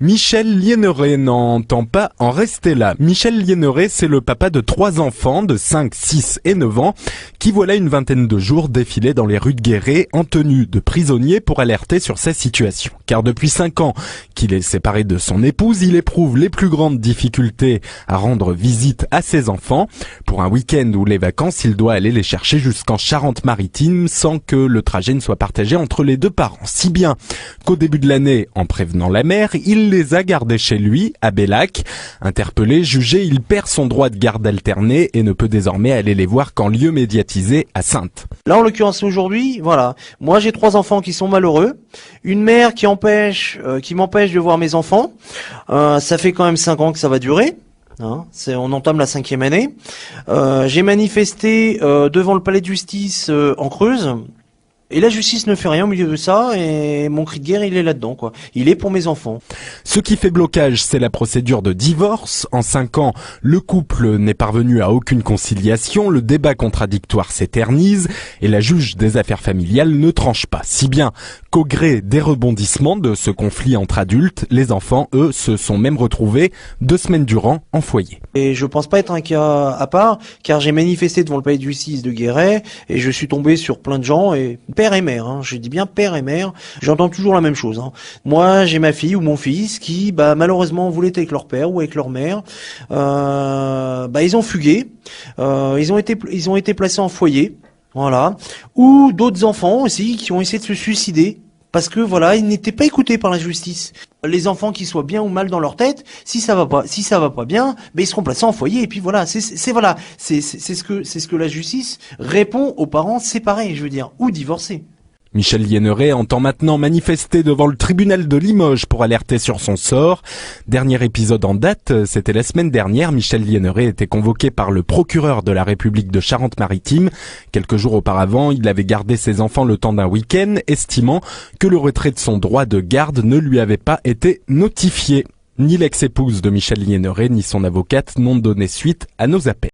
Michel Liéneret n'entend pas en rester là. Michel Liéneret, c'est le papa de 3 enfants de 5, 6 et 9 ans qui voilà une vingtaine de jours défilaient dans les rues de Guéret en tenue de prisonnier pour alerter sur sa situation. Car depuis 5 ans qu'il est séparé de son épouse, il éprouve les plus grandes difficultés à rendre visite à ses enfants. Pour un week-end ou les vacances, il doit aller les chercher jusqu'en Charente-Maritime sans que le trajet ne soit partagé entre les 2 parents. Si bien qu'au début de l'année, en prévenant la mère, il les a gardés chez lui, à Bellac. Interpellé, jugé, il perd son droit de garde alternée et ne peut désormais aller les voir qu'en lieu médiatisé à Saintes. Là, en l'occurrence, aujourd'hui, voilà. Moi, j'ai 3 enfants qui sont malheureux. Une mère qui m'empêche de voir mes enfants. Ça fait quand même 5 ans que ça va durer. On entame la 5e année. J'ai manifesté devant le palais de justice en Creuse. Et la justice ne fait rien au milieu de ça, et mon cri de guerre, il est là-dedans, quoi. Il est pour mes enfants. Ce qui fait blocage, c'est la procédure de divorce. En 5 ans, le couple n'est parvenu à aucune conciliation, le débat contradictoire s'éternise, et la juge des affaires familiales ne tranche pas. Si bien qu'au gré des rebondissements de ce conflit entre adultes, les enfants, eux, se sont même retrouvés 2 semaines durant en foyer. Et je pense pas être un cas à part, car j'ai manifesté devant le palais de justice de Guéret, et je suis tombé sur plein de gens, et père et mère, je dis bien père et mère, j'entends toujours la même chose. Moi, j'ai ma fille ou mon fils qui, malheureusement, voulaient être avec leur père ou avec leur mère. Ils ont fugué, ils ont été placés en foyer, voilà. Ou d'autres enfants aussi qui ont essayé de se suicider. Parce que voilà, ils n'étaient pas écoutés par la justice. Les enfants qui soient bien ou mal dans leur tête, si ça va pas bien, ils seront placés en foyer. Et puis voilà, c'est ce que la justice répond aux parents séparés, je veux dire, ou divorcés. Michel Liéneret entend maintenant manifester devant le tribunal de Limoges pour alerter sur son sort. Dernier épisode en date, c'était la semaine dernière. Michel Liéneret était convoqué par le procureur de la République de Charente-Maritime. Quelques jours auparavant, il avait gardé ses enfants le temps d'un week-end, estimant que le retrait de son droit de garde ne lui avait pas été notifié. Ni l'ex-épouse de Michel Liéneret ni son avocate n'ont donné suite à nos appels.